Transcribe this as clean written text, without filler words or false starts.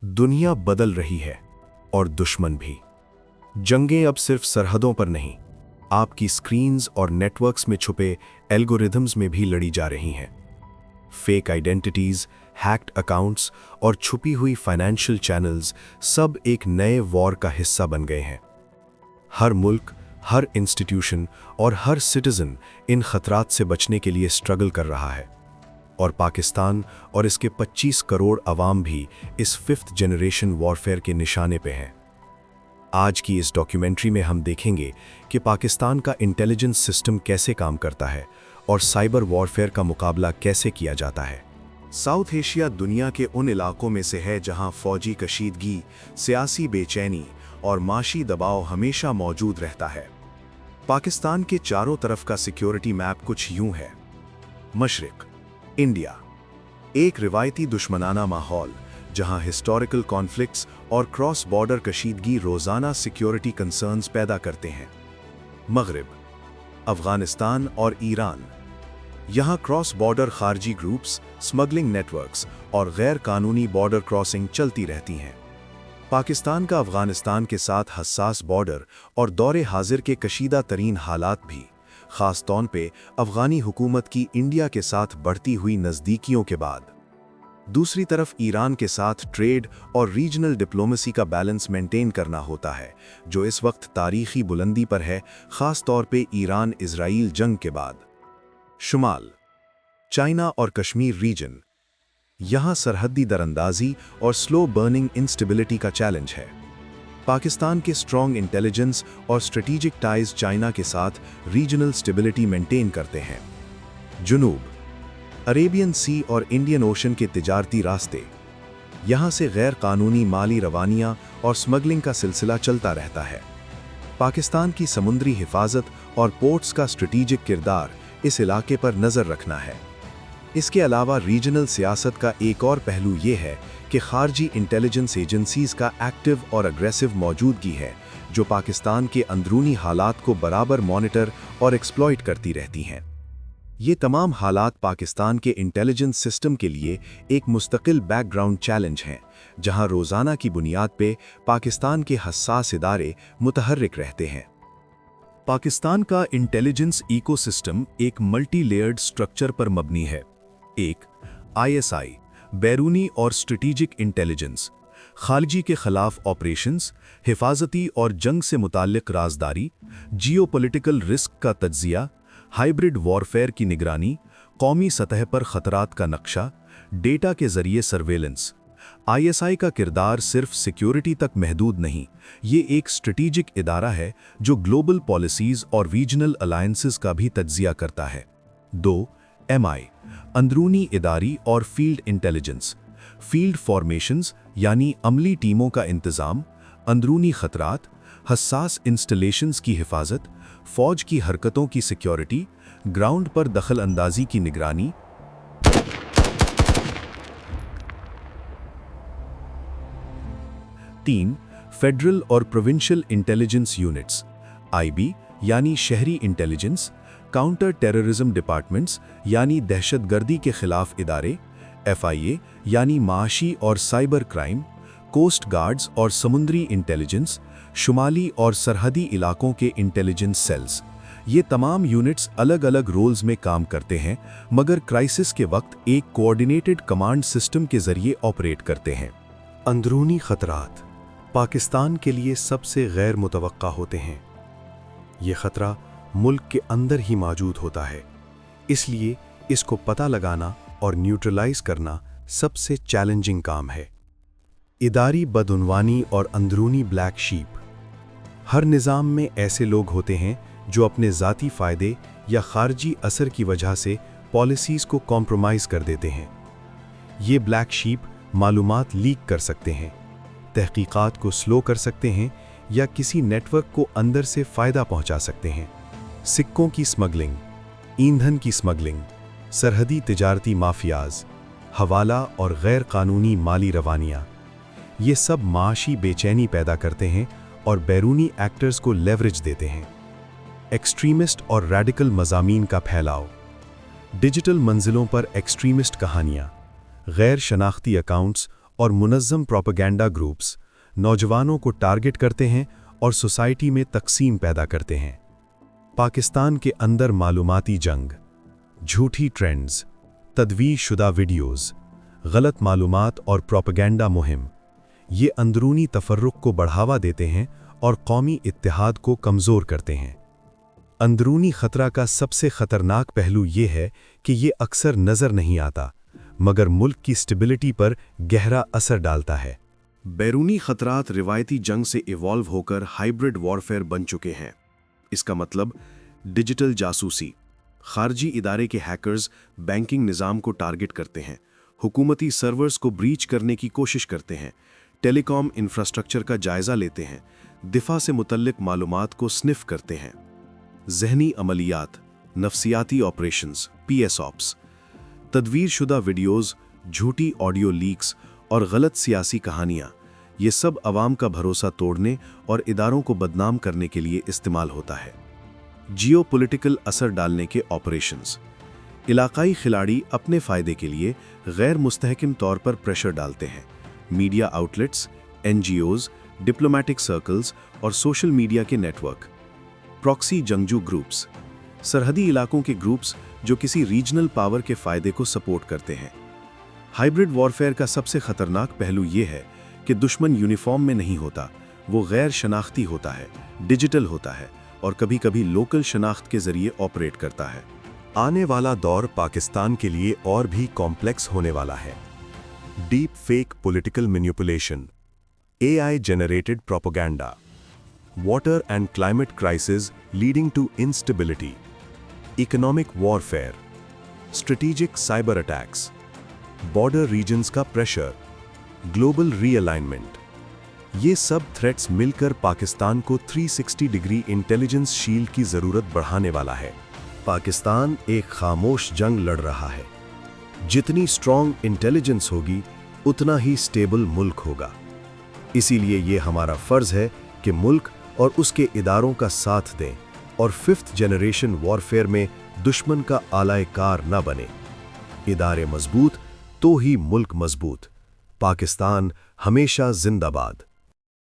दुनिया बदल रही है और दुश्मन भी। जंगें अब सिर्फ सरहदों पर नहीं, आपकी स्क्रीन्स और नेटवर्क्स में छुपे एल्गोरिथम्स में भी लड़ी जा रही हैं। फेक आइडेंटिटीज, हैक्ड अकाउंट्स और छुपी हुई फाइनेंशियल चैनल्स सब एक नए वॉर का हिस्सा बन गए हैं। हर मुल्क, हर इंस्टीट्यूशन और हर सिटीजन इन खतरात से बचने के लिए स्ट्रगल कर रहा है, और पाकिस्तान और इसके 25 करोड़ अवाम भी इस फिफ्थ जनरेशन वॉरफेयर के निशाने पे हैं। आज की इस डॉक्यूमेंट्री में हम देखेंगे कि पाकिस्तान का इंटेलिजेंस सिस्टम कैसे काम करता है और साइबर वॉरफेयर का मुकाबला कैसे किया जाता है। साउथ एशिया दुनिया के उन इलाकों में से है जहां फौजी कशीदगी, सियासी बेचैनी और माशी दबाव हमेशा मौजूद रहता है। पाकिस्तान के चारों तरफ का सिक्योरिटी मैप कुछ यूं है। मशरिक इंडिया, एक रिवायती दुश्मनाना माहौल जहां हिस्टोरिकल कॉन्फ्लिक्ट्स और क्रॉस बॉर्डर कशीदगी रोजाना सिक्योरिटी कंसर्न्स पैदा करते हैं। मगरिब अफगानिस्तान और ईरान, यहां क्रॉस बॉर्डर खारजी ग्रुप्स, स्मगलिंग नेटवर्क्स और गैर कानूनी बॉर्डर क्रॉसिंग चलती रहती हैं। पाकिस्तान का अफगानिस्तान के साथ हसास बॉर्डर और दौरे हाजिर के कशीदा तरीन हालात भी, खास तौर पे अफगानी हुकूमत की इंडिया के साथ बढ़ती हुई नज़दीकियों के बाद। दूसरी तरफ ईरान के साथ ट्रेड और रीजनल डिप्लोमेसी का बैलेंस मेंटेन करना होता है, जो इस वक्त तारीखी बुलंदी पर है, खास तौर पे ईरान इजराइल जंग के बाद। शुमाल चाइना और कश्मीर रीजन, यहाँ सरहदी दरअंदाजी और स्लो बर्निंग इंस्टेबिलिटी का चैलेंज है। पाकिस्तान के स्ट्रॉन्ग इंटेलिजेंस और स्ट्रेटेजिक टाइज चाइना के साथ रीजनल स्टेबिलिटी मेंटेन करते हैं। जुनूब अरेबियन सी और इंडियन ओशन के तिजारती रास्ते, यहाँ से गैर कानूनी माली रवानियाँ और स्मगलिंग का सिलसिला चलता रहता है। पाकिस्तान की समुद्री हिफाजत और पोर्ट्स का स्ट्रेटेजिक किरदार इस इलाके पर नज़र रखना है। इसके अलावा रीजनल सियासत का एक और पहलू ये है कि खारजी इंटेलिजेंस एजेंसीज का एक्टिव और अग्रेसिव मौजूदगी है, जो पाकिस्तान के अंदरूनी हालात को बराबर मॉनिटर और एक्सप्लॉइट करती रहती हैं। ये तमाम हालात पाकिस्तान के इंटेलिजेंस सिस्टम के लिए एक मुस्तकिल बैकग्राउंड चैलेंज हैं, जहां रोज़ाना की बुनियाद पे पाकिस्तान के हसास इदारे मुतहर्रिक रहते हैं। पाकिस्तान का इंटेलिजेंस इकोसिस्टम एक मल्टी लेयर्ड स्ट्रक्चर पर मबनी है। एक ISI, बैरूनी और स्ट्रेटेजिक इंटेलिजेंस, खालिजी के खिलाफ ऑपरेशंस, हिफाजती और जंग से मुताल्लिक राजदारी, जियोपॉलिटिकल रिस्क का तज्जिया, हाइब्रिड वॉरफेयर की निगरानी, कौमी सतह पर खतरात का नक्शा, डेटा के जरिए सर्वेलेंस। ISI का किरदार सिर्फ सिक्योरिटी तक महदूद नहीं, ये एक स्ट्रेटेजिक इदारा है जो ग्लोबल पॉलिसीज और रीजनल अलायंसेस का भी तज्जिया करता है। 2. MI, अंदरूनी इदारी और फील्ड इंटेलिजेंस, फील्ड फॉर्मेशंस यानी अमली टीमों का इंतज़ाम, अंदरूनी खतरात, हसास इंस्टॉलेशंस की हिफाजत, फौज की हरकतों की सिक्योरिटी, ग्राउंड पर दखल अंदाजी की निगरानी। 3. फेडरल और प्रोविंशियल इंटेलिजेंस यूनिट्स, IB यानी शहरी इंटेलिजेंस, काउंटर टेररिज्म डिपार्टमेंट्स यानी दहशतगर्दी के खिलाफ इदारे, FIA यानी माशी और साइबर क्राइम, कोस्ट गार्ड्स और समुद्री इंटेलिजेंस, शुमाली और सरहदी इलाकों के इंटेलिजेंस सेल्स। ये तमाम यूनिट्स अलग अलग रोल्स में काम करते हैं, मगर क्राइसिस के वक्त एक कोऑर्डिनेटेड कमांड सिस्टम के जरिए ऑपरेट करते हैं। अंदरूनी खतरात पाकिस्तान के लिए सबसे गैर मुतवक्का होते हैं। ये खतरा मुल्क के अंदर ही मौजूद होता है, इसलिए इसको पता लगाना और न्यूट्रलाइज करना सबसे चैलेंजिंग काम है। इदारी बदउनवानी और अंदरूनी ब्लैक शीप, हर निज़ाम में ऐसे लोग होते हैं जो अपने ज़ाती फ़ायदे या खारजी असर की वजह से पॉलिसीज़ को कॉम्प्रोमाइज़ कर देते हैं। ये ब्लैक शीप मालूमात लीक कर सकते हैं, तहकीकात को स्लो कर सकते हैं या किसी नेटवर्क को अंदर से फ़ायदा पहुंचा सकते हैं। सिक्कों की स्मगलिंग, ईंधन की स्मगलिंग, सरहदी तिजारती माफियाज, हवाला और गैर कानूनी माली रवानियाँ, ये सब माशी बेचैनी पैदा करते हैं और बैरूनी एक्टर्स को लेवरेज देते हैं। एक्सट्रीमिस्ट और रैडिकल मज़ामीन का फैलाव, डिजिटल मंजिलों पर एक्सट्रीमिस्ट कहानियाँ, गैर शनाख्ती अकाउंट्स और मुनज़्ज़म प्रोपेगेंडा ग्रुप्स नौजवानों को टारगेट करते हैं और सोसाइटी में तकसीम पैदा करते हैं। पाकिस्तान के अंदर मालूमाती जंग, झूठी ट्रेंड्स, तदवीरशुदा वीडियोज़, गलत मालूमात और प्रोपेगेंडा मुहिम ये अंदरूनी तफर्रुक को बढ़ावा देते हैं और कौमी इत्तेहाद को कमज़ोर करते हैं। अंदरूनी ख़तरा का सबसे ख़तरनाक पहलू ये है कि ये अक्सर नज़र नहीं आता, मगर मुल्क की स्टेबिलिटी पर गहरा असर डालता है। बैरूनी ख़तरात रिवायती जंग से इवॉल्व होकर हाइब्रिड वॉरफेयर बन चुके हैं। इसका मतलब डिजिटल जासूसी, खारजी इदारे के हैकर्स बैंकिंग निज़ाम को टारगेट करते हैं, हुकूमती सर्वर्स को ब्रीच करने की कोशिश करते हैं, टेलीकॉम इंफ्रास्ट्रक्चर का जायज़ा लेते हैं, दिफा से मुतल्लिक मालूमात को स्निफ करते हैं। ज़हनी अमलियात, नफ्सियाती ऑपरेशंस, PSOPs, तदवीरशुदा वीडियोज़, झूठी ऑडियो लीक्स और गलत सियासी कहानियाँ, ये सब अवाम का भरोसा तोड़ने और इदारों को बदनाम करने के लिए इस्तेमाल होता है। जियोपॉलिटिकल असर डालने के ऑपरेशंस, इलाकाई खिलाड़ी अपने फ़ायदे के लिए गैर मुस्तहकिम तौर पर प्रेशर डालते हैं। Media outlets, NGOs, diplomatic circles और सोशल मीडिया के नेटवर्क। प्रॉक्सी जंगजू ग्रुप्स, सरहदी इलाकों के ग्रुप्स जो किसी रीजनल पावर के फ़ायदे को सपोर्ट करते हैं। हाइब्रिड वॉरफेयर का सबसे ख़तरनाक पहलू ये है कि दुश्मन यूनिफॉर्म में नहीं होता, वो गैर शनाख्ती होता है, डिजिटल होता है और कभी-कभी लोकल शनाख्त के ज़रिए ऑपरेट करता है। आने वाला दौर पाकिस्तान के लिए और भी कॉम्प्लेक्स होने वाला है। Deep fake political manipulation, AI generated propaganda, water and climate crisis leading to instability, economic warfare, strategic cyber attacks, border regions का pressure, global realignment, ये सब थ्रेट्स मिलकर पाकिस्तान को 360 डिग्री इंटेलिजेंस शील्ड की ज़रूरत बढ़ाने वाला है। पाकिस्तान एक खामोश जंग लड़ रहा है। जितनी स्ट्रॉन्ग इंटेलिजेंस होगी, उतना ही स्टेबल मुल्क होगा। इसीलिए ये हमारा फ़र्ज़ है कि मुल्क और उसके इदारों का साथ दें और 5th जनरेशन वॉरफेयर में दुश्मन का आलाए कार न बने। इदारे मजबूत तो ही मुल्क मजबूत। पाकिस्तान हमेशा जिंदाबाद।